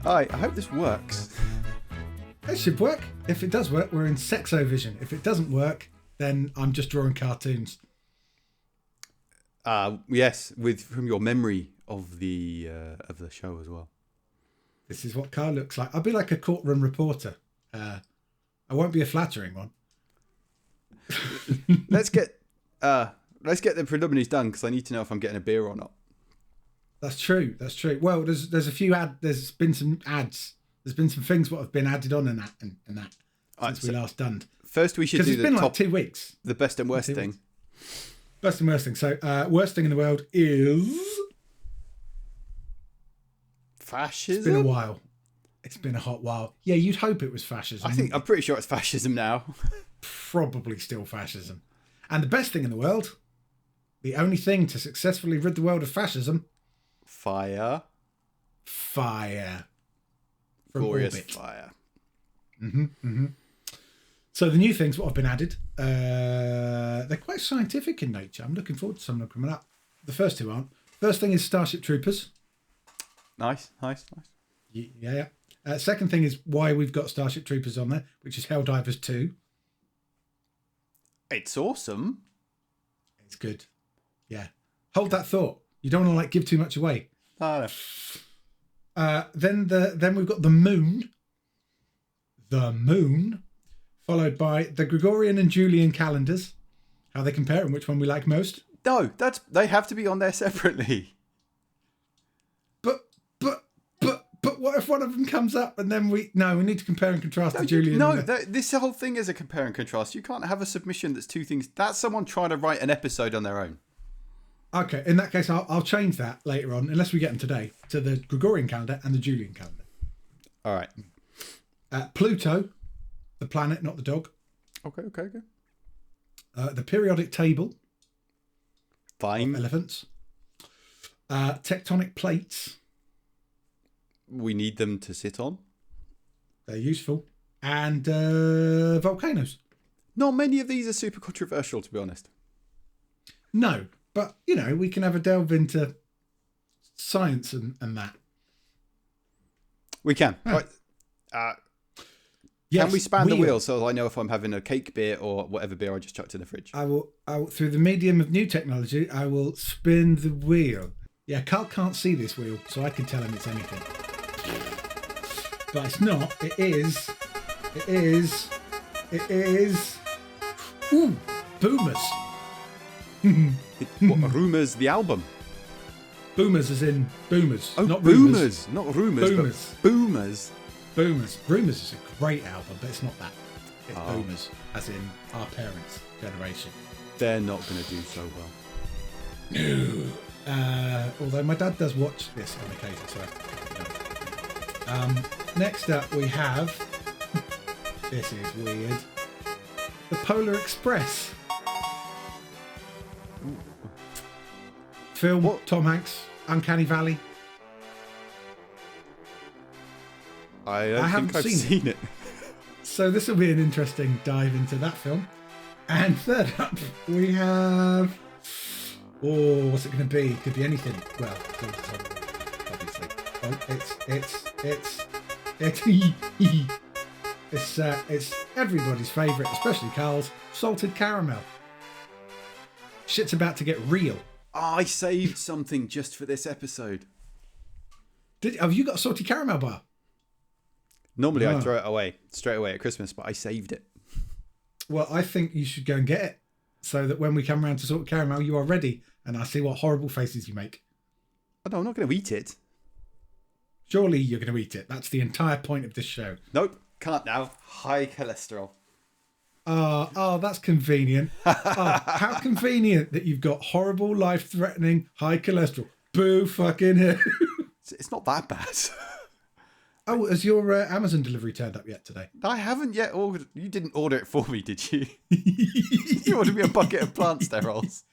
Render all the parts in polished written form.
Hi, I hope this works. It should work. If it does work, we're in Sexovision. If it doesn't work, then I'm just drawing cartoons. Yes, from your memory of the show as well. This is what Carl looks like. I'll be like a courtroom reporter. I won't be a flattering one. Let's get the preliminaries done because I need to know if I'm getting a beer or not. That's true. That's true. Well, there's a few There's been some ads. There's been some things what have been added on in that since we last done. First, we should do it's been like 2 weeks. The best and worst thing. Best and worst thing. So, worst thing in the world is fascism. It's been a while. It's been a hot while. Yeah, you'd hope it was fascism. I'm pretty sure it's fascism now. Probably still fascism. And the best thing in the world, the only thing to successfully rid the world of fascism, fire. From glorious orbit. Fire. So the new things what have been added, they're quite scientific in nature. I'm looking forward to some of them coming up. The first two aren't. First thing is Starship Troopers. Nice. Yeah. Second thing is why we've got Starship Troopers on there, which is Helldivers 2. It's awesome. It's good. Yeah. Hold that thought. You don't want to give too much away. No. Then we've got the Moon. The Moon, followed by the Gregorian and Julian calendars. How they compare and which one we like most. No, they have to be on there separately. But what if one of them comes up and then we need to compare and contrast the Julian. This whole thing is a compare and contrast. You can't have a submission that's two things. That's someone trying to write an episode on their own. Okay, in that case, I'll change that later on, unless we get them today, to the Gregorian calendar and the Julian calendar. All right. Pluto, the planet, not the dog. Okay. The periodic table. Fine. Elephants. Tectonic plates. We need them to sit on. They're useful. And volcanoes. Not many of these are super controversial, to be honest. No, but, we can have a delve into science and that. We can. Right. Yes, can we span the wheel so I know if I'm having a cake beer or whatever beer I just chucked in the fridge? I will, through the medium of new technology, I will spin the wheel. Yeah, Carl can't see this wheel, so I can tell him it's anything. But it's not. It is. Ooh, Boomers. What, Rumours, the album? Boomers as in boomers. Oh, not boomers. Not rumours, Boomers. but boomers. Boomers. Boomers is a great album, but it's not that. It's boomers, as in our parents' generation. They're not going to do so well. No. Although my dad does watch this on occasion, so next up we have this is weird. The Polar Express. Film. What? Tom Hanks. Uncanny Valley. I haven't seen it. So this will be an interesting dive into that film. And third up we have. Oh, what's it going to be? Could be anything. Well, obviously. Oh, it's everybody's favourite, especially Carl's, salted caramel. Shit's about to get real. I saved something just for this episode. Have you got a salted caramel bar? Normally I'd throw it straight away at Christmas, but I saved it. Well, I think you should go and get it so that when we come around to salted caramel, you are ready and I see what horrible faces you make. Oh, no, I'm not going to eat it. Surely you're going to eat it. That's the entire point of this show. Nope, can't now. High cholesterol. That's convenient. How convenient that you've got horrible, life-threatening, high cholesterol. Boo fucking hell. It's not that bad. Oh, has your Amazon delivery turned up yet today? I haven't yet ordered. You didn't order it for me, did you? You ordered me a bucket of plant sterols.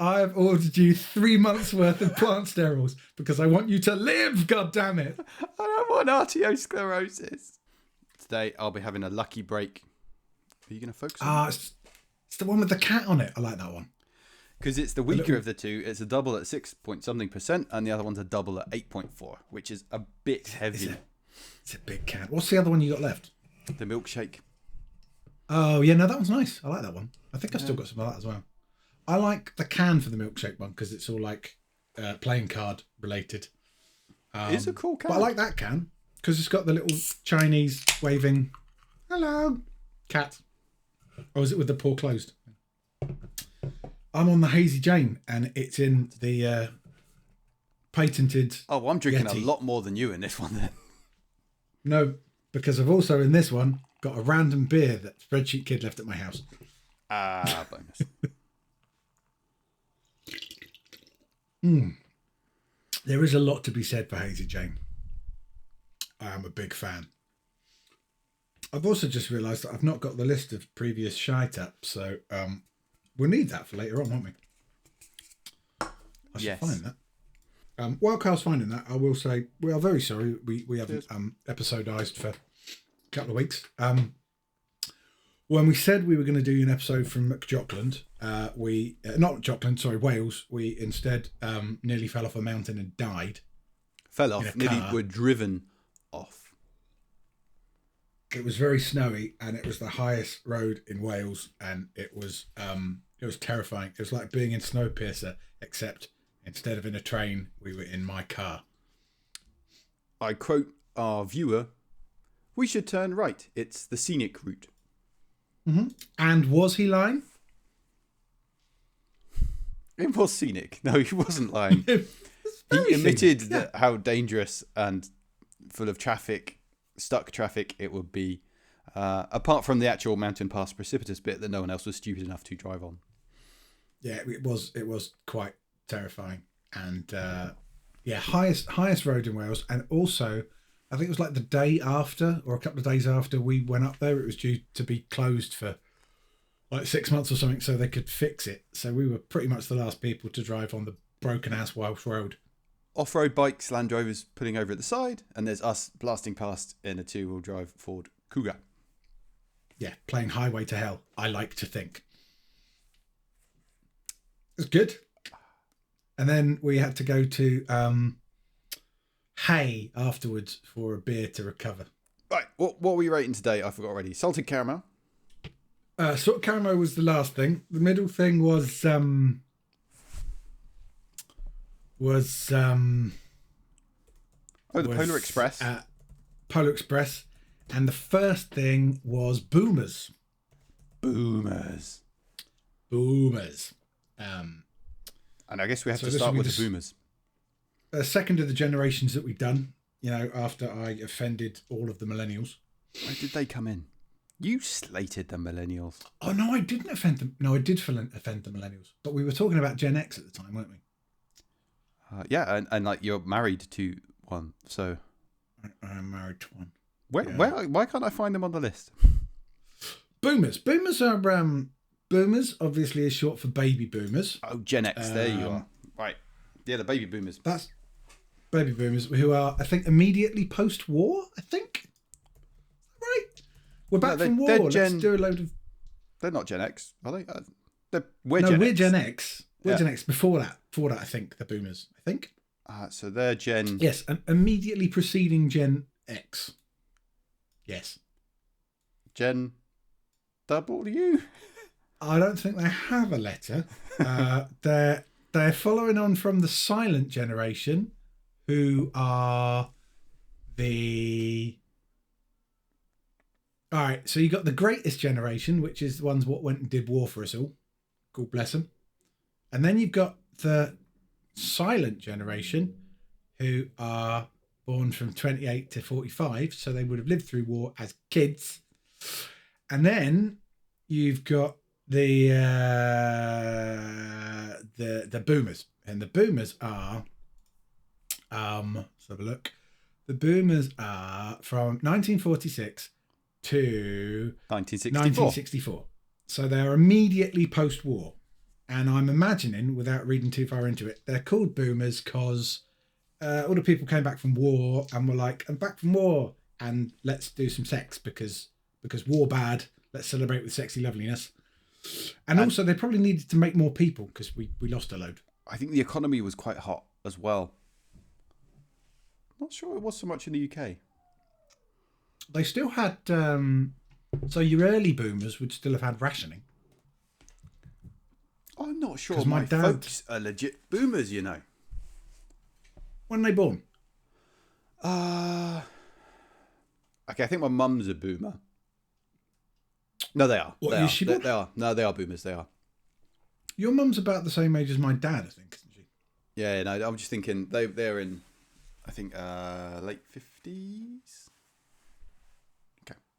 I've ordered you 3 months worth of plant sterols because I want you to live, goddammit. I don't want osteosclerosis. Today I'll be having a lucky break. Are you going to focus on it? It's the one with the cat on it. I like that one. Because it's the weaker of the two. It's a double at 6 point something %, and the other one's a double at 8.4, which is a bit heavy. It's a big can. What's the other one you got left? The milkshake. Oh, yeah, no, that one's nice. I like that one. I think I've still got some of that as well. I like the can for the milkshake one because it's all like playing card related. It's a cool can. But I like that can because it's got the little Chinese waving hello cat. Or is it with the paw closed? I'm on the Hazy Jane and it's in the patented. Oh, I'm drinking Yeti. a lot more than you in this one then. No, because I've also in this one got a random beer that Spreadsheet Kid left at my house. Ah, bonus. There is a lot to be said for Hazy Jane. I am a big fan. I've also just realised that I've not got the list of previous shite up, so we'll need that for later on, won't we? I should find that. While Carl's finding that, I will say we are very sorry we haven't episodized for a couple of weeks. When we said we were going to do an episode from McJockland, Wales, we instead nearly fell off a mountain and died. Fell off. Nearly were driven off. It was very snowy and it was the highest road in Wales and it was terrifying. It was like being in Snowpiercer, except instead of in a train, we were in my car. I quote our viewer, "We should turn right. It's the scenic route." Mm-hmm. And was he lying? It was scenic. No, he wasn't lying. He admitted that how dangerous and full of traffic, stuck traffic it would be, apart from the actual mountain pass precipitous bit that no one else was stupid enough to drive on. Yeah, it was quite terrifying. And highest road in Wales. And also, I think it was like the day after or a couple of days after we went up there, it was due to be closed for like 6 months or something so they could fix it. So we were pretty much the last people to drive on the broken ass Welsh road. Off-road bikes, Land Rovers pulling over at the side, and there's us blasting past in a 2-wheel drive Ford Kuga. Yeah, playing Highway to Hell, I like to think. It was good. And then we had to go to Hay afterwards for a beer to recover. Right, what were we rating today? I forgot already. Salted caramel. Salt caramel was the last thing. The middle thing was oh, the Polar Express. Polar Express. And the first thing was Boomers. Boomers. And I guess we have to start with the Boomers. Second of the generations that we've done, after I offended all of the millennials. Where did they come in? You slated the millennials. Oh, no, I didn't offend them. No, I did offend the millennials. But we were talking about Gen X at the time, weren't we? Yeah, and like you're married to one, so... I'm married to one. Why can't I find them on the list? Boomers. Boomers are... Boomers, obviously, is short for baby boomers. Oh, Gen X, there you are. Right. Yeah, the baby boomers. That's baby boomers who are, I think, immediately post-war, I think. Right? We're back from war. Let's do a load of... They're not Gen X, are they? We're Gen X. We're Gen X. Before that, I think, the boomers, I think. So they're Gen... Yes, immediately preceding Gen X. Yes. Gen W? I don't think they have a letter. They're following on from the silent generation, who are the... All right, so you got the greatest generation, which is the ones what went and did war for us all. God bless them. And then you've got the silent generation, who are born from 28 to 45, so they would have lived through war as kids. And then you've got the boomers, and the boomers are let's have a look. The boomers are from 1946 to 1964. So they're immediately post-war. And I'm imagining, without reading too far into it, they're called boomers because all the people came back from war and were like, I'm back from war and let's do some sex because war bad. Let's celebrate with sexy loveliness. And also they probably needed to make more people because we lost a load. I think the economy was quite hot as well. Not sure it was so much in the UK. they still had. So your early boomers would still have had rationing. I'm not sure 'Cause my my dad- folks are legit boomers, you know. When were they born? Okay, I think my mum's a boomer. No, they are. What they year are. is she They, born? they are. No, they are boomers. They are. Your mum's about the same age as my dad, I think, isn't she? Yeah, no, I'm just thinking they're in, I think, late 50s.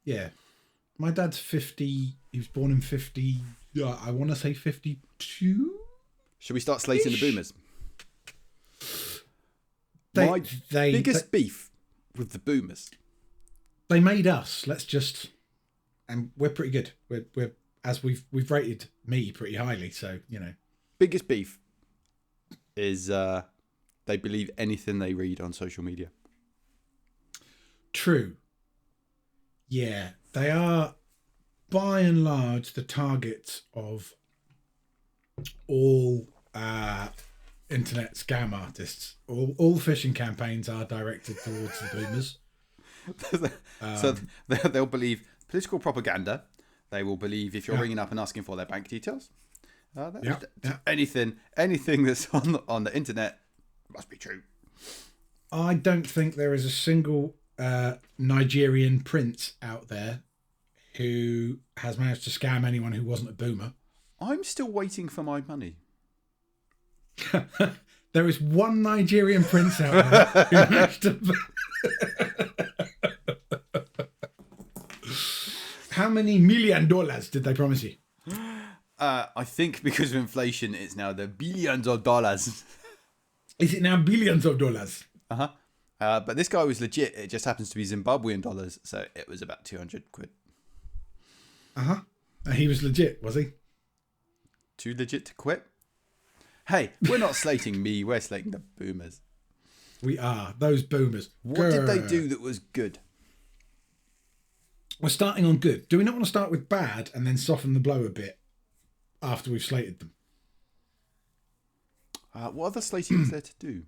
Yeah. My dad's 50. He was born in 50. I want to say 52. Should we start slating the Ish. boomers? They Biggest beef with the boomers. they made us. Let's just, and we're pretty good. We're as we've rated me pretty highly. So Biggest beef is they believe anything they read on social media. True. Yeah, they are by and large the targets of all internet scam artists. All phishing campaigns are directed towards the boomers. So they'll believe political propaganda. They will believe if you're ringing up and asking for their bank details. Yeah. Anything that's on the internet must be true. I don't think there is a single Nigerian prince out there who has managed to scam anyone who wasn't a boomer. I'm still waiting for my money. There is one Nigerian prince out there who managed to. How many $1 million did they promise you? I think because of inflation, it's now the billions of dollars. Is it now billions of dollars? But this guy was legit. It just happens to be Zimbabwean dollars, so it was about 200 quid. He was legit, was he? Too legit to quit? Hey, we're not slating me. We're slating the boomers. We are. Those boomers. What did they do that was good? We're starting on good. Do we not want to start with bad and then soften the blow a bit after we've slated them? What other slating is there to do?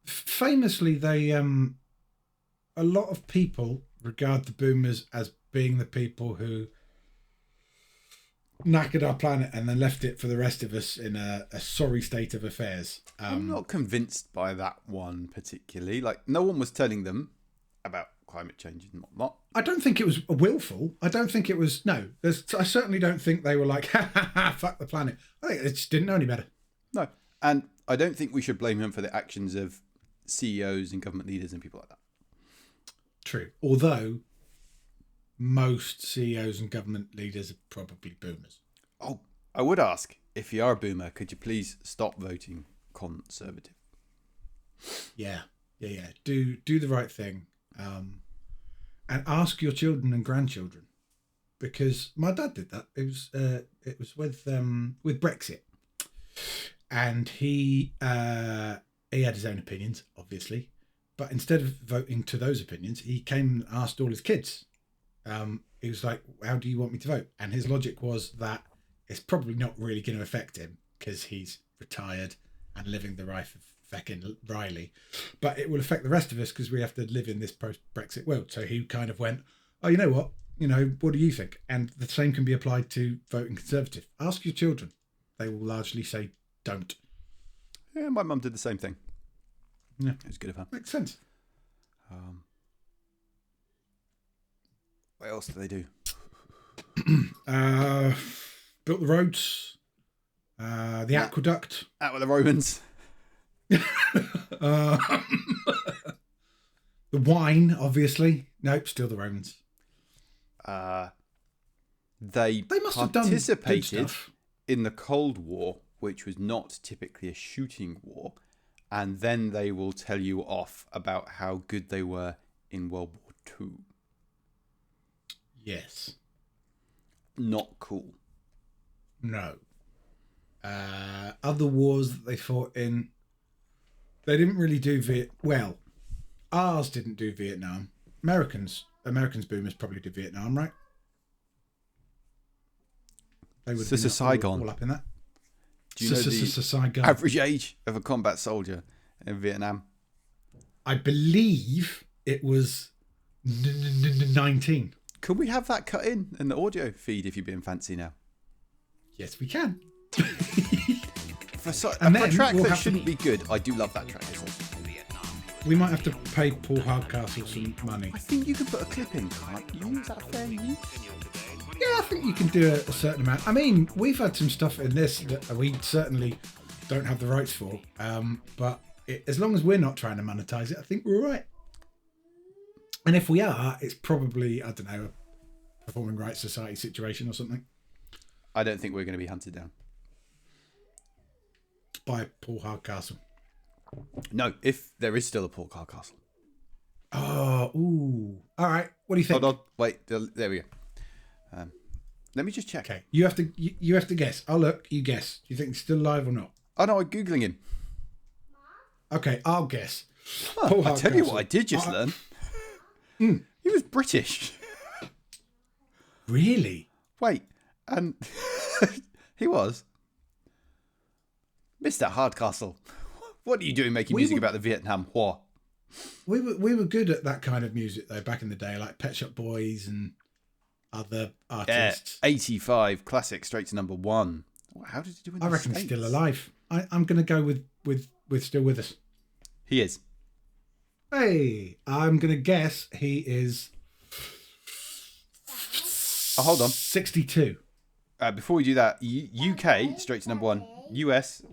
Famously, they a lot of people regard the boomers as being the people who knackered our planet and then left it for the rest of us in a sorry state of affairs. I'm not convinced by that one particularly. Like, no one was telling them about climate change and whatnot. I don't think it was willful. I don't think it was. No, I certainly don't think they were like, ha ha ha, fuck the planet. I think they just didn't know any better. No. And I don't think we should blame them for the actions of CEOs and government leaders and people like that. True. Although most CEOs and government leaders are probably boomers. Oh, I would ask, if you are a boomer, could you please stop voting Conservative? Yeah. Do the right thing, and ask your children and grandchildren, because my dad did that. It was with Brexit, and he had his own opinions, obviously, but instead of voting to those opinions, he came and asked all his kids. He was like, "How do you want me to vote?" And his logic was that it's probably not really going to affect him because he's retired and living the life of feckin' Riley, but it will affect the rest of us because we have to live in this post-Brexit world. So he kind of went, "Oh, you know what? What do you think?" And the same can be applied to voting Conservative. Ask your children; they will largely say, "Don't." Yeah, my mum did the same thing. Yeah, it was good of her. Makes sense. What else do they do? Built the roads, the aqueduct. Out with the Romans. The wine, obviously. Nope, still the Romans. They must have done good participated stuff. in the Cold War, which was not typically a shooting war, and then they will tell you off about how good they were in World War II. Yes. Not cool. No. Other wars that they fought in, they didn't really do well. Ours didn't do Vietnam. Americans boomers probably did Vietnam, right? They would have been Saigon. all up in that. Do you know the average age of a combat soldier in Vietnam? I believe It was 19. Could we have that cut in the audio feed if you're being fancy now? Yes, we can. For a then track we'll that have to- shouldn't be good, I do love that track. We might have to pay Paul Hardcastle some money. I think you could put a clip in, can't you? Is that fair use? Yeah, I think you can do a certain amount. I mean, we've had some stuff in this that we certainly don't have the rights for. But as long as we're not trying to monetize it, I think we're all right. And if we are, it's probably, I don't know, a Performing Rights Society situation or something. I don't think we're going to be hunted down. By Paul Hardcastle. No, if there is still a Paul Hardcastle. Oh, ooh. All right. What do you think? Hold on. Wait. There we go. Let me just check. Okay. You have to guess. I'll look. You guess. Do you think he's still alive or not? Oh, no, I'm Googling him. Okay, I'll guess. Oh, I'll tell you what I did just learn. He was British. Really? Wait. And he was Mr. Hardcastle. What are you doing making music about the Vietnam War? We were good at that kind of music though back in the day, like Pet Shop Boys and other artists. 85 classic, straight to number 1. How did he do in the I reckon he's States? still alive. I'm going to go with still with us. He is. Hey, I'm going to guess he is. Oh, hold on. 62. Before we do that, UK, straight to number 1. US.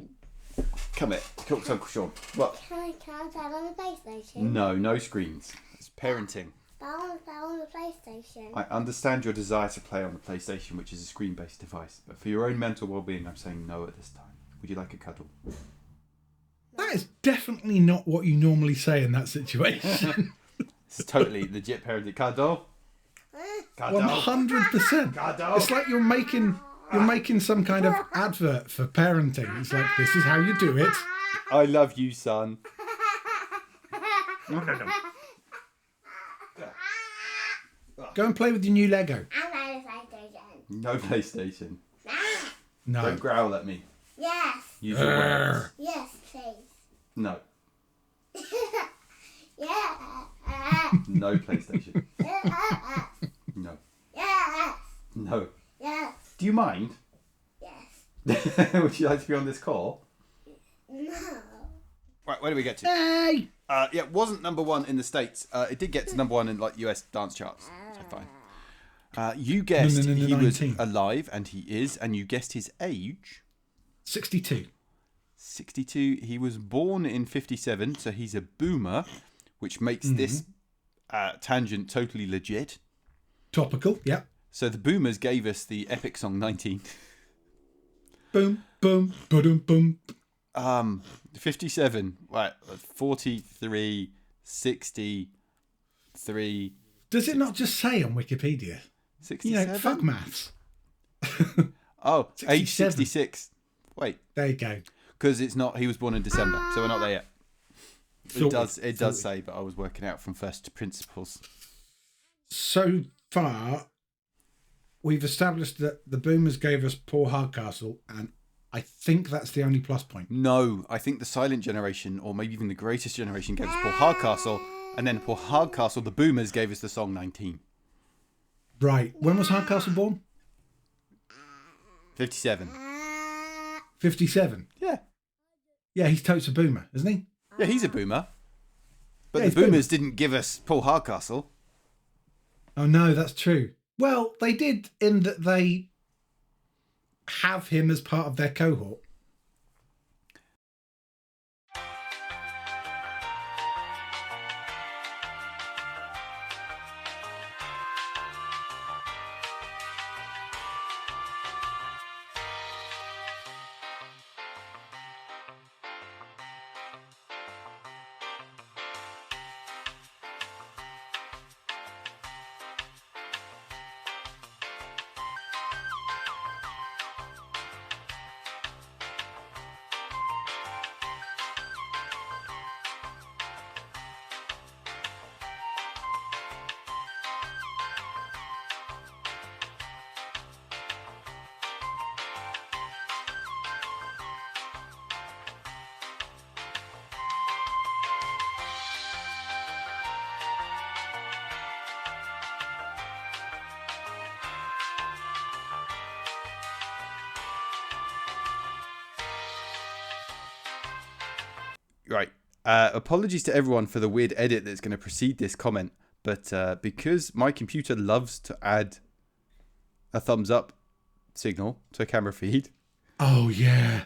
Come here. Talk to Uncle Sean. What? Can I count that on the PlayStation? No screens. It's parenting. But I want to play on the PlayStation. I understand your desire to play on the PlayStation, which is a screen-based device. But for your own mental well-being, I'm saying no at this time. Would you like a cuddle? That is definitely not what you normally say in that situation. It's totally legit parenting. Cuddle? Cuddle? 100%. Cuddle? It's like you're making some kind of advert for parenting. It's like, this is how you do it. I love you, son. Go and play with your new Lego. I like the PlayStation. No PlayStation. No. Don't growl at me. Yes. Use your words. Yes, please. No. Yeah. No PlayStation. No. Yes. No. Yes. Do you mind? Yes. Would you like to be on this call? No. Right, where do we get to? Hey! Yeah, it wasn't number 1 in the States. It did get to number 1 in like US dance charts. So fine. You guessed No, he was 19. alive, and he is, and you guessed his age. 62. 62. He was born in 57, so he's a boomer, which makes this tangent totally legit. Topical, yep. So the boomers gave us the epic song 19. Boom, boom, boom, boom. 57. Right, 43, 63. Does it not just say on Wikipedia? 67? Fuck maths. Oh, age 67. 66. Wait, There you go. because it's not. He was born in December, so we're not there yet. Sorted, It does say, but I was working out from first principles. So far, we've established that the boomers gave us Paul Hardcastle, and I think that's the only plus point. No, I think the silent generation, or maybe even the greatest generation, gave us Paul Hardcastle, and then Paul Hardcastle, the boomers, gave us the song 19. Right. When was Hardcastle born? 57. 57. Yeah. Yeah, he's totes a boomer, isn't he? Yeah, he's a boomer. But Yeah, the he's boomer. boomers didn't give us Paul Hardcastle. Oh, no, that's true. Well, they did in that they have him as part of their cohort. Right. Apologies to everyone for the weird edit that's going to precede this comment, but because my computer loves to add a thumbs up signal to a camera feed. Oh, yeah.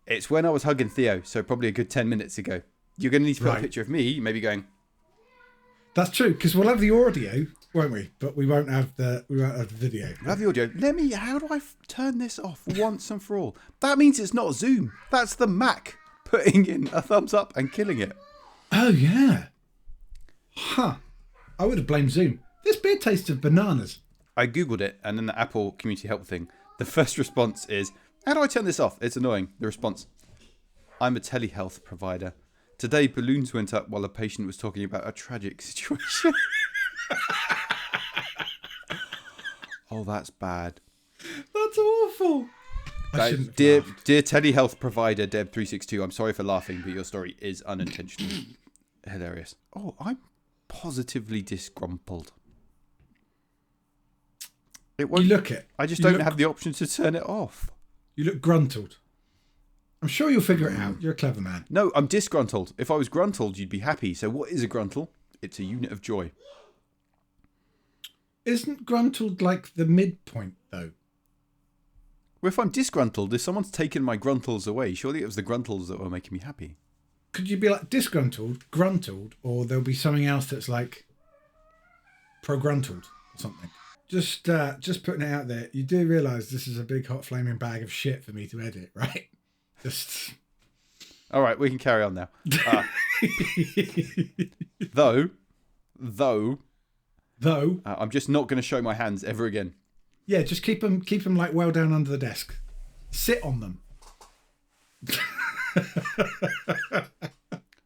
It's when I was hugging Theo, so probably a good 10 minutes ago. You're going to need to put Right. a picture of me, maybe going, That's true, because we'll have the audio, won't we? But we won't have the video. have the audio. How do I turn this off once and for all? That means it's not Zoom. That's the Mac putting in a thumbs up and killing it. Oh, yeah. Huh. I would have blamed Zoom. This beer tastes of bananas. I Googled it, and then the Apple community help thing. The first response is, how do I turn this off? It's annoying. The response, I'm a telehealth provider. Today, balloons went up while a patient was talking about a tragic situation. Oh, that's bad. That's awful. I shouldn't have Dear laughed. telehealth provider Deb362, I'm sorry for laughing, but your story is unintentional. Hilarious. Oh, I'm positively disgruntled. It You won't. look it. I just you don't look- have the option to turn it off. You look gruntled. I'm sure you'll figure it out. You're a clever man. No, I'm disgruntled. If I was gruntled, you'd be happy. So what is a gruntle? It's a unit of joy. Isn't gruntled like the midpoint, though? Well, if I'm disgruntled, if someone's taken my gruntles away, surely it was the gruntles that were making me happy. Could you be like disgruntled, gruntled, or there'll be something else that's like pro-gruntled or something? Just putting it out there. You do realise this is a big hot flaming bag of shit for me to edit, right? Just All right, we can carry on now. Though, I'm just not going to show my hands ever again. yeah, just keep them like well down under the desk. Sit on them.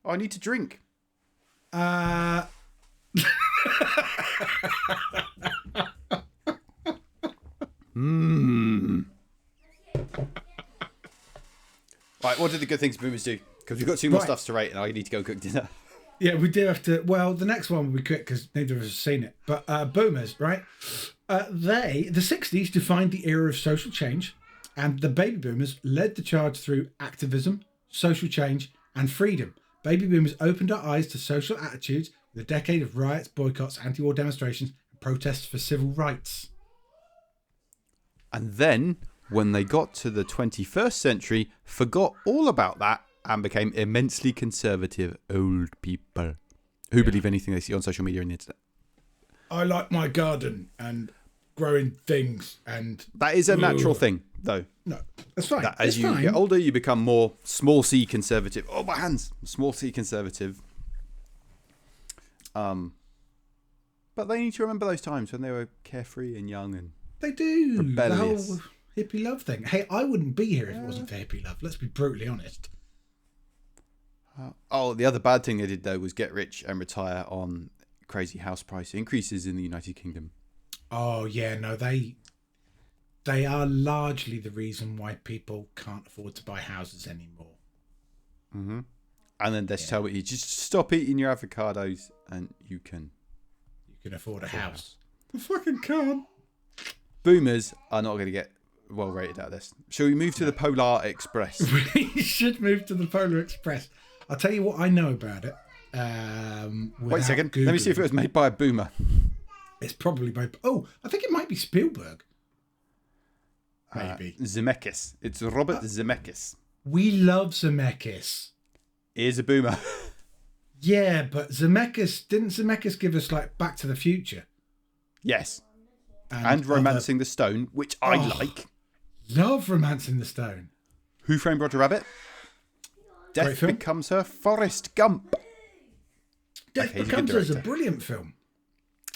Oh, I need to drink. Right, what did the good things boomers do? Because we've got two more Right. stuffs to rate, and I need to go cook dinner. Yeah, we do have to. Well, the next one will be quick because neither of us have seen it. But boomers, right? The 60s, defined the era of social change, and the baby boomers led the charge through activism, social change, and freedom. Baby boomers opened our eyes to social attitudes with a decade of riots, boycotts, anti-war demonstrations, and protests for civil rights. And then, when they got to the 21st century, forgot all about that and became immensely conservative old people who believe anything they see on social media and the internet. I like my garden and growing things, and That is a natural thing, though. no, that's fine. That as It's you fine. get older, you become more small c conservative. Oh, my hands! Small c conservative. But they need to remember those times when they were carefree and young and They do. rebellious. The whole hippie love thing. Hey, I wouldn't be here if it wasn't for hippie love. Let's be brutally honest. Oh, the other bad thing they did though was get rich and retire on crazy house price increases in the United Kingdom. Oh yeah, no, they are largely the reason why people can't afford to buy houses anymore. And then they tell you just stop eating your avocados and you can. You can afford a house. I fucking can't. Boomers are not going to get well rated out of this. Shall we move to the Polar Express? We should move to the Polar Express. I'll tell you what I know about it. Wait a second. Let me see if it was made by a boomer. It's probably by. Oh, I think it might be Spielberg. Maybe. Zemeckis. It's Robert Zemeckis. We love Zemeckis. He is a boomer. Yeah, but didn't Zemeckis give us like Back to the Future? Yes. And Romancing the Stone, which I like. Love Romancing the Stone. Who Framed Roger Rabbit? Great Death film. Becomes Her. Forrest Gump. Death Okay, he's a Becomes good Us is a director. brilliant film.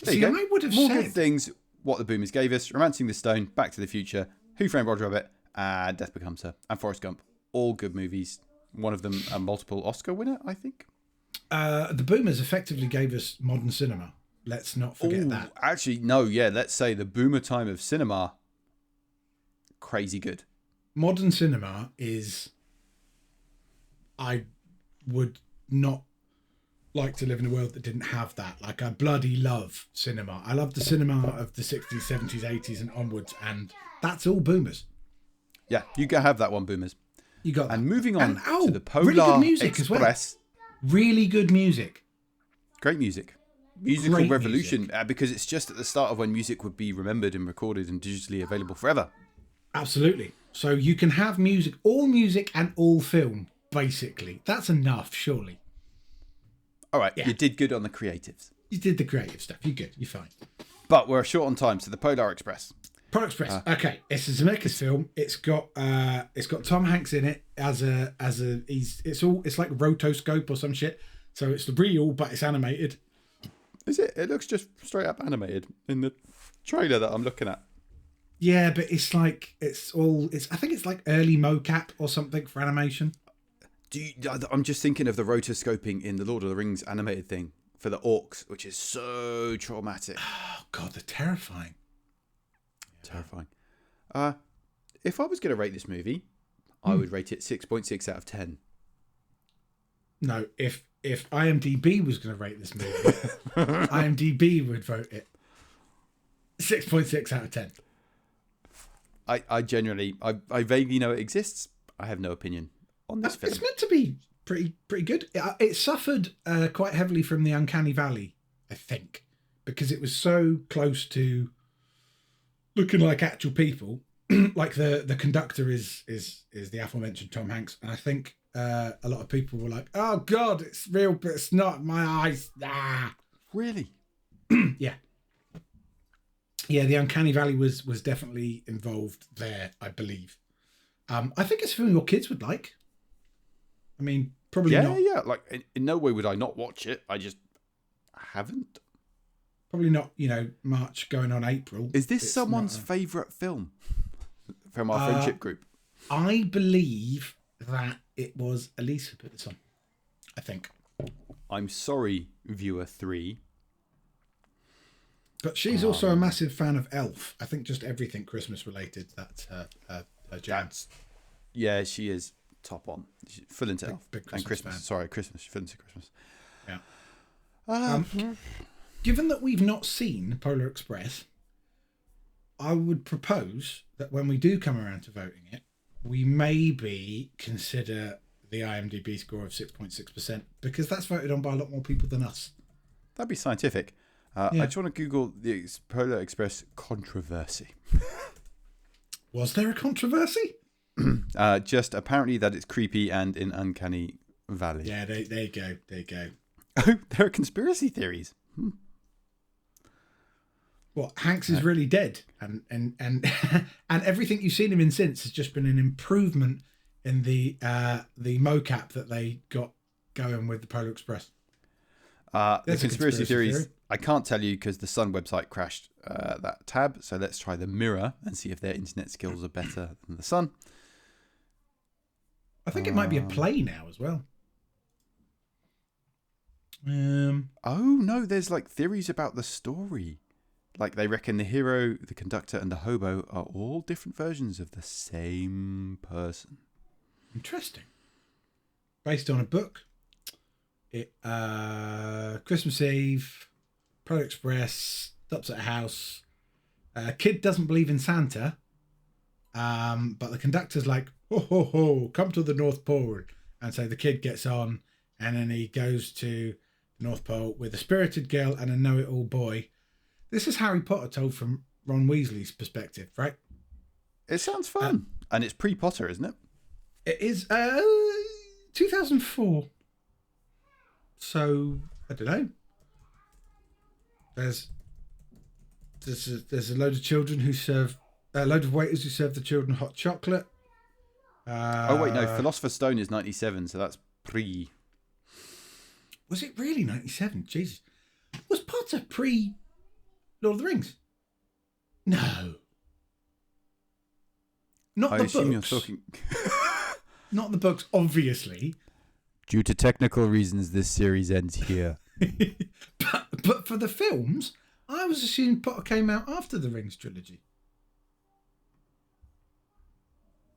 There See, you go. I would have More said good things. What the Boomers gave us: Romancing the Stone, Back to the Future, Who Framed Roger Rabbit, and Death Becomes Her, and Forrest Gump. All good movies. One of them a multiple Oscar winner, I think. The Boomers effectively gave us modern cinema. Let's not forget Ooh, that. Actually, no. Yeah, let's say the Boomer time of cinema. Crazy good. Modern cinema is. I would not like to live in a world that didn't have that. Like, I bloody love cinema. I love the cinema of the 60s, 70s, 80s, and onwards, and that's all Boomers. Yeah, you can have that one, Boomers. You got that. And moving on And, to the Polar really good music as well. Express. Really good music. Great music. Musical Great revolution, because it's just at the start of when music would be remembered and recorded and digitally available forever. Absolutely. So you can have music and all film, basically. That's enough, surely. All right, Yeah. you did good on the creatives. You did the creative stuff. You're good. You're fine. But we're short on time, so the Polar Express. Polar Express. Okay, it's a Zemeckis film. It's got Tom Hanks in it it's like rotoscope or some shit. So it's the real, but it's animated. Is it? It looks just straight up animated in the trailer that I'm looking at. Yeah, but it's like I think it's like early mocap or something for animation. I'm just thinking of the rotoscoping in the Lord of the Rings animated thing for the orcs, which is so traumatic. Oh god, they're terrifying. Terrifying. If I was going to rate this movie, I would rate it 6.6 out of 10. No, if IMDb was going to rate this movie, IMDb would vote it 6.6 out of 10. I genuinely, I vaguely know it exists. I have no opinion on this film. It's meant to be pretty good. It suffered quite heavily from the Uncanny Valley, I think, because it was so close to looking like actual people. Like the conductor is the aforementioned Tom Hanks, and I think a lot of people were like, "Oh God, it's real, but it's not. My eyes." Ah, Really? yeah. The Uncanny Valley was definitely involved there, I believe. I think it's a film your kids would like. I mean, probably not. Yeah. Like, in no way would I not watch it. I just haven't. Probably not. March going on April. Is this It's someone's not favourite film from our friendship group? I believe that it was Elisa put this on. I think. I'm sorry, viewer 3. But she's also a massive fan of Elf. I think just everything Christmas related. That's her jam. Yeah, she is top on. She's full into Elf. big and Christmas Christmas. fan. Sorry, Christmas. She's full into Christmas. Yeah. Given that we've not seen Polar Express, I would propose that when we do come around to voting it, we maybe consider the IMDb score of 6.6%, because that's voted on by a lot more people than us. That'd be scientific. I just want to Google the Polar Express controversy. Was there a controversy? Just apparently that it's creepy and in Uncanny Valley. Yeah, there you go. There you go. Oh, there are conspiracy theories. What, Hanks is really dead, and and everything you've seen him in since has just been an improvement in the mocap that they got going with the Polar Express. The That's a conspiracy theories, theory. I can't tell you because the Sun website crashed that tab. So let's try the Mirror and see if their internet skills are better than the Sun. I think it might be a play now as well. Oh no, there's like theories about the story. Like they reckon the hero, the conductor, and the hobo are all different versions of the same person. Interesting. Based on a book. Christmas Eve, Polar Express, stops at a house. Kid doesn't believe in Santa, but the conductor's like, ho, ho, ho, come to the North Pole. And so the kid gets on, and then he goes to the North Pole with a spirited girl and a know-it-all boy. This is Harry Potter told from Ron Weasley's perspective, right? It sounds fun. And it's pre-Potter, isn't it? It is 2004. So, I don't know. There's a load of children who serve... a load of waiters who serve the children hot chocolate. Oh, wait, no. Philosopher's Stone is 97, so that's pre... Was it really 97? Jesus. Was Potter pre-Lord of the Rings? No. Not I the assume books. you're talking... Not the books, obviously. Due to technical reasons, this series ends here. but for the films, I was assuming Potter came out after the Rings trilogy.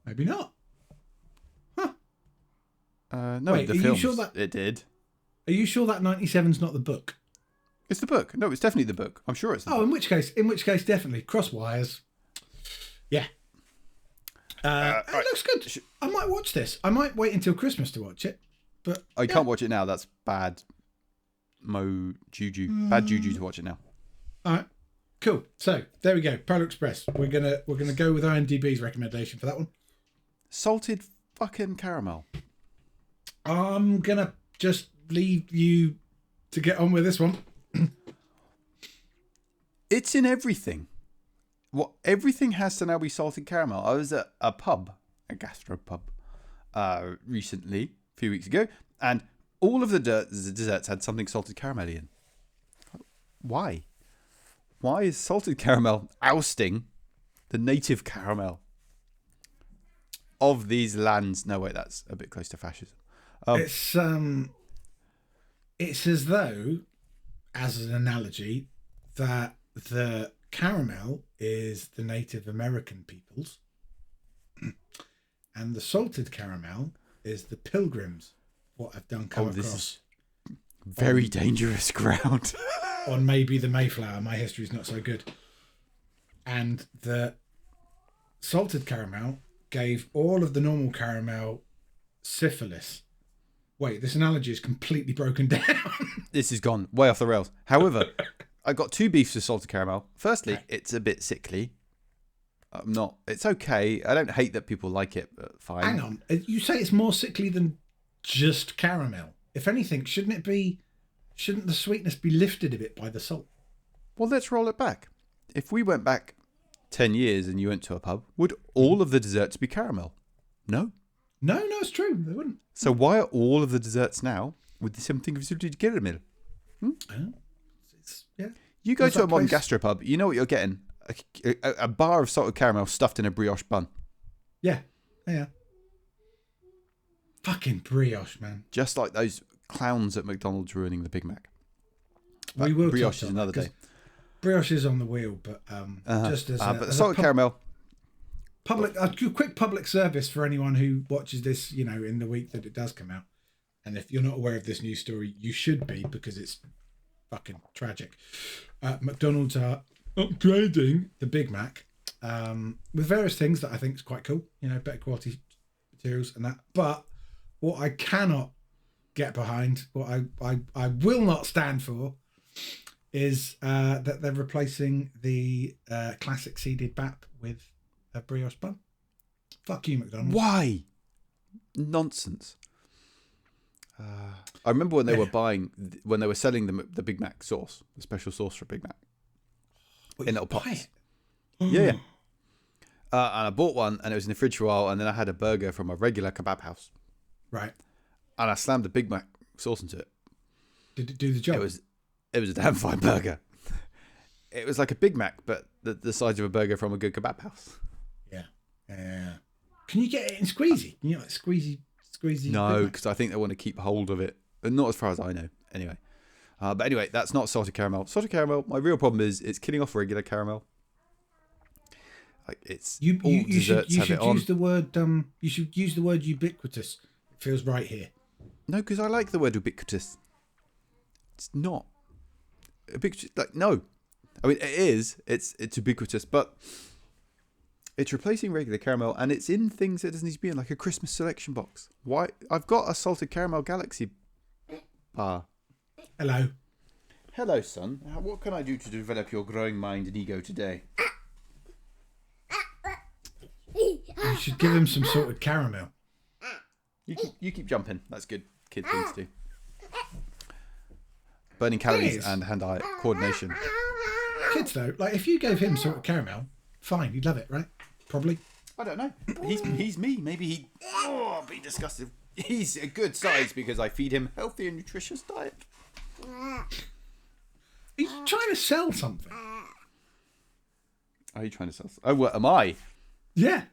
Maybe not. Huh. No, Wait, the are you films, sure that- it did. Are you sure that 97's not the book? It's the book. No, it's definitely the book. I'm sure it's the Oh, book. in which case, definitely cross wires. Yeah. It looks good. I might watch this. I might wait until Christmas to watch it, But I can't watch it now. That's bad. Juju. Bad juju to watch it now. All right, cool. So there we go. Polar Express. We're gonna go with IMDb's recommendation for that one. Salted fucking caramel. I'm gonna just leave you to get on with this one. It's in everything. What everything has to now be salted caramel. I was at a pub, a gastropub, recently, a few weeks ago, and all of the desserts had something salted caramel in. Why? Why is salted caramel ousting the native caramel of these lands? No, wait, that's a bit close to fascism. It's as though, as an analogy, that the caramel is the Native American peoples, and the salted caramel is the pilgrims. What I've done come This across is very dangerous ground. on maybe the Mayflower. My history is not so good. And the salted caramel gave all of the normal caramel syphilis. Wait, this analogy is completely broken down. This has gone way off the rails. However, I got two beefs with salted caramel. Firstly, it's a bit sickly. It's okay. I don't hate that people like it, but fine. Hang on. You say it's more sickly than just caramel. If anything, shouldn't the sweetness be lifted a bit by the salt? Well, let's roll it back. If we went back 10 years and you went to a pub, would all of the desserts be caramel? No. No, it's true. They wouldn't. So why are all of the desserts now with something of salted caramel? Oh, yeah. You go to a modern gastropub, you know what you're getting. A bar of salted caramel stuffed in a brioche bun. Yeah. Fucking brioche, man. Just like those clowns at McDonald's ruining the Big Mac. But We will brioche touch is on another that, day. 'cause brioche is on the wheel, but just as but salted caramel. a quick public service for anyone who watches this, in the week that it does come out. And if you're not aware of this news story, you should be, because it's fucking tragic. McDonald's are upgrading the Big Mac with various things that I think is quite cool. Better quality materials and that. But what I cannot get behind, what I will not stand for, is that they're replacing the classic seeded BAP with a brioche bun. Fuck you, McDonald's. Why? Nonsense. I remember when they were selling the Big Mac sauce, the special sauce for Big Mac, in little pots. Yeah. And I bought one, and it was in the fridge for a while, and then I had a burger from a regular kebab house. Right. And I slammed the Big Mac sauce into it. Did it do the job? It was a damn fine burger. It was like a Big Mac, but the size of a burger from a good kebab house. Yeah. Can you get it in squeezy? Can you like squeezy? No, because I think they want to keep hold of it. Not as far as I know. Anyway. But anyway, that's not salted caramel. Salted caramel, my real problem is it's killing off regular caramel. Like it's You should on. use the word you should use the word ubiquitous. It feels right here. No, because I like the word ubiquitous. It's not ubiquitous. Like no, I mean it is. It's ubiquitous, but it's replacing regular caramel, and it's in things it doesn't need to be in, like a Christmas selection box. Why? I've got a salted caramel Galaxy bar. Hello, son. What can I do to develop your growing mind and ego today? You should give him some salted caramel. You keep jumping. That's good kid things to do. Burning calories and hand-eye coordination. Kids though, like if you gave him salted caramel, fine, he'd love it, right? Probably. I don't know. He's me. Maybe he'd be disgusted. He's a good size because I feed him healthy and nutritious diet. Are you trying to sell something? Are you trying to sell? Oh, what am I? Yeah.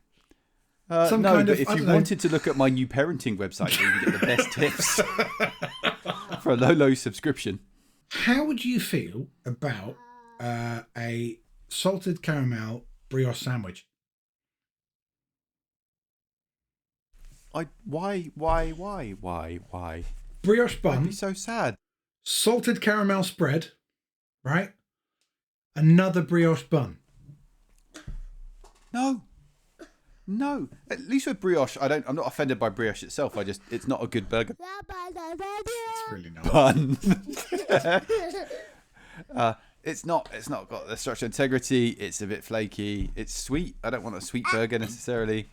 No, but if you wanted to look at my new parenting website where you can get the best tips for a low subscription. How would you feel about a salted caramel brioche sandwich? Why? Brioche I'd bun, be so sad. salted caramel spread, right? Another brioche bun. No. No, at least with brioche, I'm not offended by brioche itself. It's not a good burger It's really not. bun. It's not got the structural integrity. It's a bit flaky. It's sweet. I don't want a sweet burger necessarily.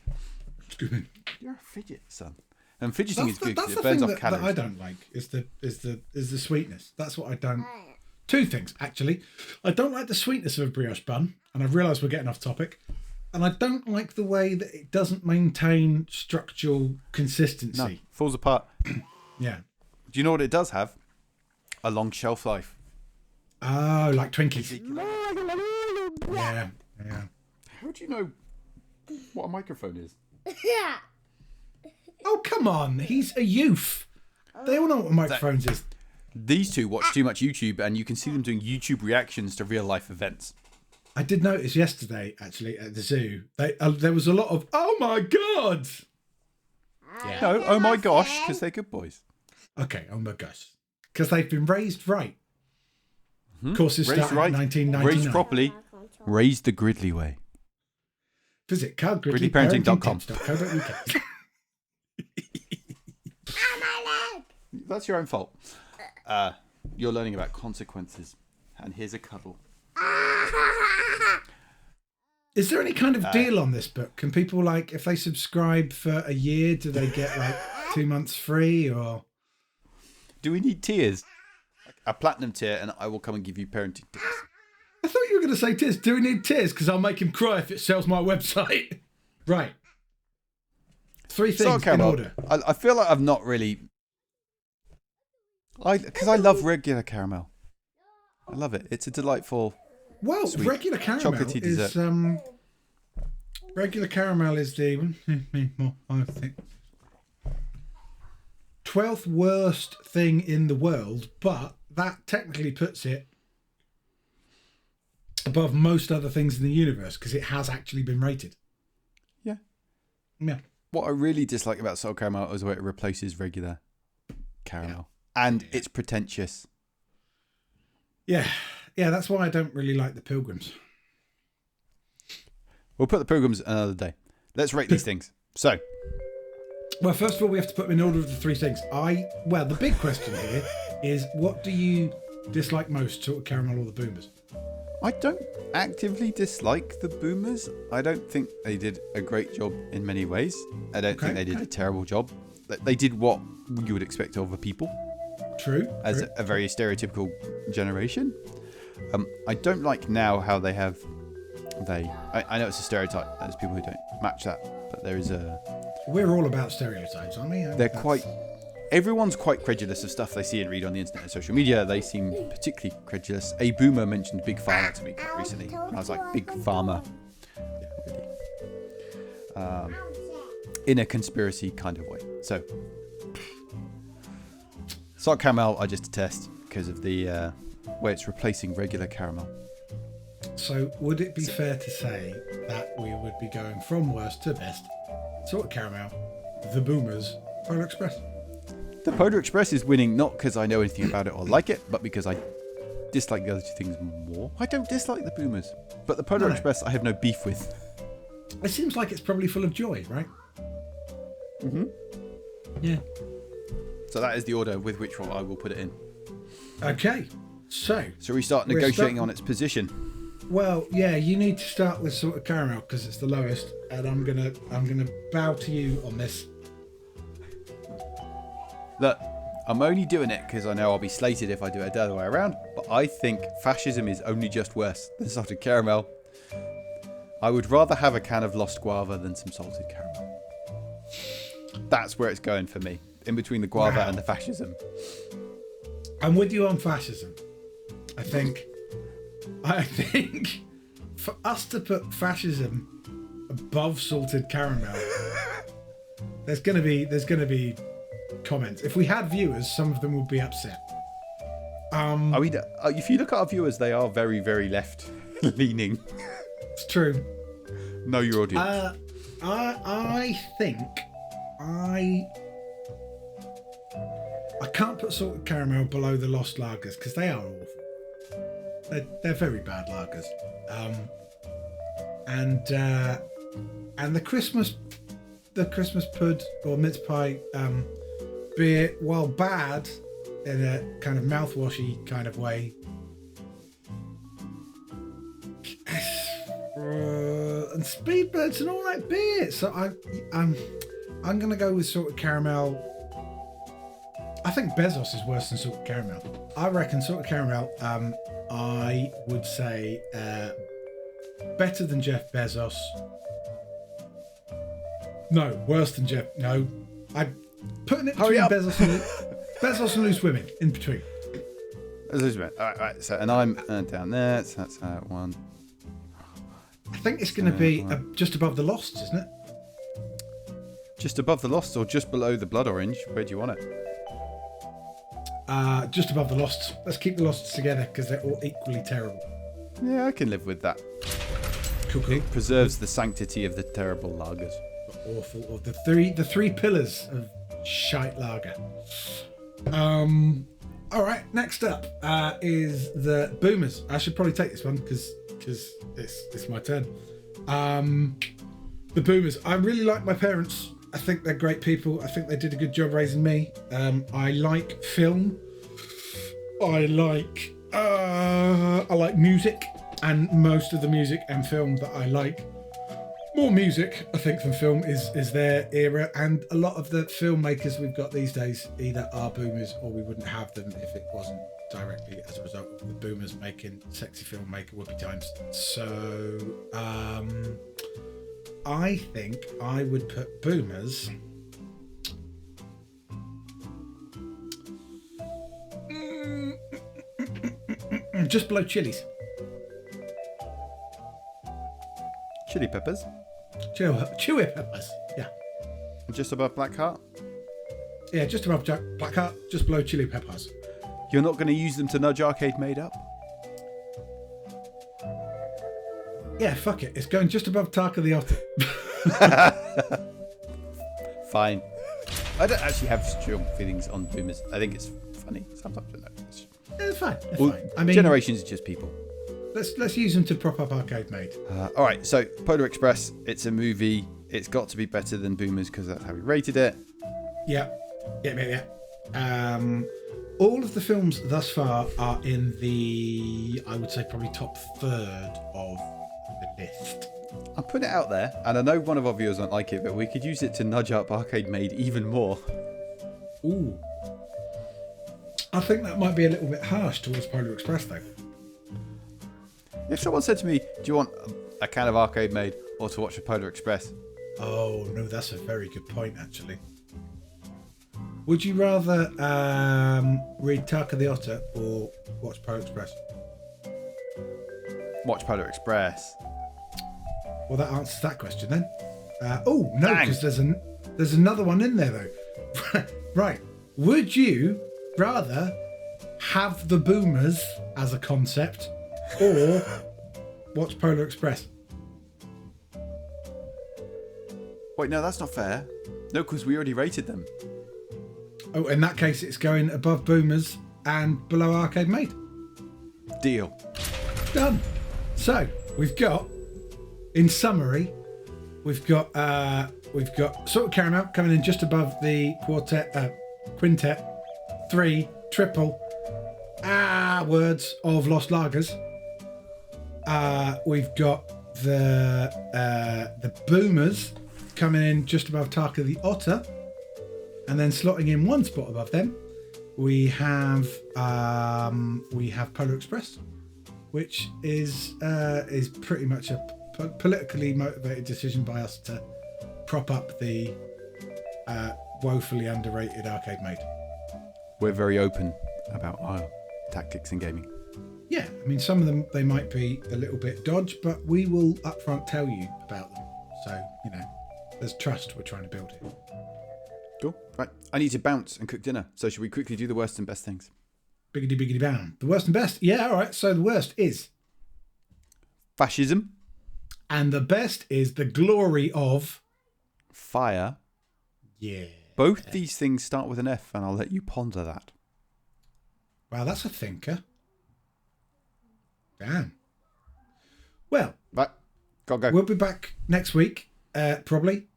Excuse me. You're a fidget, son. And fidgeting is good That's because the it burns thing off that calories. I don't like is the sweetness. That's what I don't. Two things actually. I don't like the sweetness of a brioche bun, and I've realised we're getting off topic. And I don't like the way that it doesn't maintain structural consistency. No, falls apart. Yeah. Do you know what it does have? A long shelf life. Oh, like Twinkies. Yeah. Yeah. How do you know what a microphone is? Yeah. Oh, come on. He's a youth. They all know what microphones is. These two watch too much YouTube, and you can see them doing YouTube reactions to real life events. I did notice yesterday, actually, at the zoo, there was a lot of, oh my God. No, oh my gosh, because they're good boys. Okay, oh my gosh. Because they've been raised right. Courses Raised started right, in 1999. raised properly, raised the Gridley way. Visit GridleyParenting.com. CardGridleyParentingTips.co.uk. My leg. That's your own fault. You're learning about consequences, and here's a cuddle. Is there any kind of deal on this book? Can people, like, if they subscribe for a year, do they get, like, 2 months free, or? Do we need tiers? A platinum tier, and I will come and give you parenting tips. I thought you were going to say tears. Do we need tears? Because I'll make him cry if it sells my website. Right. 3 things in order. I feel like I've not really... Because I love regular caramel. I love it. It's a delightful... Well, sweet regular caramel chocolatey is dessert. regular caramel is the 12th worst thing in the world, but that technically puts it above most other things in the universe because it has actually been rated. Yeah. Yeah. What I really dislike about sour caramel is the way it replaces regular caramel. And it's pretentious. Yeah. Yeah, that's why I don't really like the Pilgrims. We'll put the Pilgrims another day. Let's rate these things. So, Well, first of all, we have to put them in order of the 3 things. Well, the big question here is, what do you dislike most, Salted Caramel or the Boomers? I don't actively dislike the Boomers. I don't think they did a great job in many ways. I don't think they did a terrible job. They did what you would expect of a people. True. As a very stereotypical generation. I don't like now how they have... I know it's a stereotype. There's people who don't match that. But there is a... We're all about stereotypes, aren't we? They're quite... Everyone's quite credulous of stuff they see and read on the internet and social media. They seem particularly credulous. A boomer mentioned Big Pharma to me quite recently. And I was like, Big Pharma? Really? In a conspiracy kind of way. So, Salt Caramel I just detest because of the way it's replacing regular caramel. So, would it be fair to say that we would be going from worst to best? Salted Caramel, the Boomers, Polar Express. The Polar Express is winning not because I know anything about it or like it, but because I dislike the other 2 things more. I don't dislike the Boomers, but the Polar Express I have no beef with. It seems like it's probably full of joy, right? Mm-hmm. Yeah. So that is the order with which I will put it in. Okay. So we start negotiating on its position? Well, yeah, you need to start with Salted Caramel because it's the lowest, and I'm gonna bow to you on this. Look, I'm only doing it because I know I'll be slated if I do it the other way around, but I think fascism is only just worse than salted caramel. I would rather have a can of Lost Guava than some salted caramel. That's where it's going for me, in between the guava and the fascism. I'm with you on fascism. I think for us to put fascism above salted caramel, there's gonna be comments. If we had viewers, some of them would be upset. If you look at our viewers, they are very, very left leaning. It's true. Know your audience. I think I can't put salted caramel below the Lost Lagers because they are awful. They're very bad lagers. And the Christmas pud or mince pie, be it while bad in a kind of mouthwashy kind of way, and Speedbird's an alright beer. So I'm gonna go with salted caramel. I think Bezos is worse than salted caramel. I reckon salted caramel. I would say better than Jeff Bezos. No, worse than Jeff. No, I'm putting it between Bezos and Loose Women in between. All right. So, and I'm down there. So that's one. I think it's going to be just above the Lost, isn't it? Just above the Lost or just below the Blood Orange? Where do you want it? Just above the Lost. Let's keep the Losts together because they're all equally terrible. Yeah, I can live with that. Cool. It preserves the sanctity of the terrible lagers. Awful. Or the three pillars of shite lager. All right. Next up is the Boomers. I should probably take this one because it's my turn. The Boomers. I really like my parents. I think they're great people. I think they did a good job raising me. I like film. I like music, and most of the music and film that I like, more music I think than film, is their era. And a lot of the filmmakers we've got these days either are Boomers or we wouldn't have them if it wasn't directly as a result of the Boomers making sexy filmmaker whoopie times. So I think I would put Boomers just below Chili's. Chili Peppers. Chewy Peppers. Yeah. Just above Black Heart. Yeah, just above Blackheart, just below Chili Peppers. You're not going to use them to nudge Arcade Made up? Yeah, fuck it. It's going just above Tarka the Otter. Fine. I don't actually have strong feelings on Boomers. I think it's funny. Sometimes I know. It's fine. It's Well, fine. I mean, generations are just people. let's use them to prop up Arcade Made. All right, so Polar Express, it's a movie. It's got to be better than Boomers because that's how we rated it. Yeah. All of the films thus far are in the, I would say, probably top third of the list. I'll put it out there, and I know one of our viewers won't like it, but we could use it to nudge up Arcade Made even more. Ooh. I think that might be a little bit harsh towards Polar Express, though. If someone said to me, do you want a can of Arcade Made or to watch a Polar Express? Oh, no, that's a very good point, actually. Would you rather read Tarka the Otter or watch Polar Express? Watch Polar Express. Well, that answers that question then. Oh, no, Dang. because there's another one in there, though. Right. Would you rather have the Boomers as a concept or watch Polar Express? Wait, no, that's not fair. No, because we already rated them. Oh, in that case, it's going above Boomers and below Arcade Made. Deal. Done. So we've got, in summary, we've got Salted Caramel coming in just above the quintet, 3 triple words of Lost Lagers. We've got the Boomers coming in just above Tarka the Otter, and then slotting in one spot above them, we have Polar Express, which is pretty much a politically motivated decision by us to prop up the woefully underrated Arcade Made. We're very open about our tactics in gaming. Yeah, I mean, some of them, they might be a little bit dodge, but we will upfront tell you about them. So, there's trust we're trying to build here. Cool. Right. I need to bounce and cook dinner. So should we quickly do the worst and best things? Biggity bam. The worst and best. Yeah, all right. So the worst is Fascism. and the best is the glory of Fire. yeah. Both these things start with an F, and I'll let you ponder that. Wow, that's a thinker. Damn. Well, Right. Go. We'll be back next week, probably,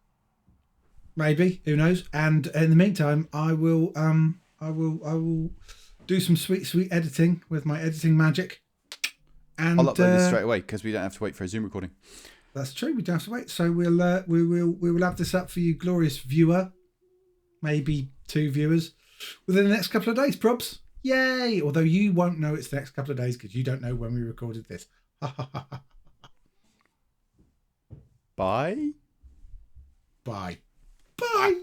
maybe, who knows? And in the meantime, I will do some sweet editing with my editing magic. And I'll upload this straight away because we don't have to wait for a Zoom recording. That's true. We don't have to wait. So we will have this up for you, glorious viewer, maybe 2 viewers, within the next couple of days. Probs, yay! Although you won't know it's the next couple of days because you don't know when we recorded this. Bye. Bye. Bye.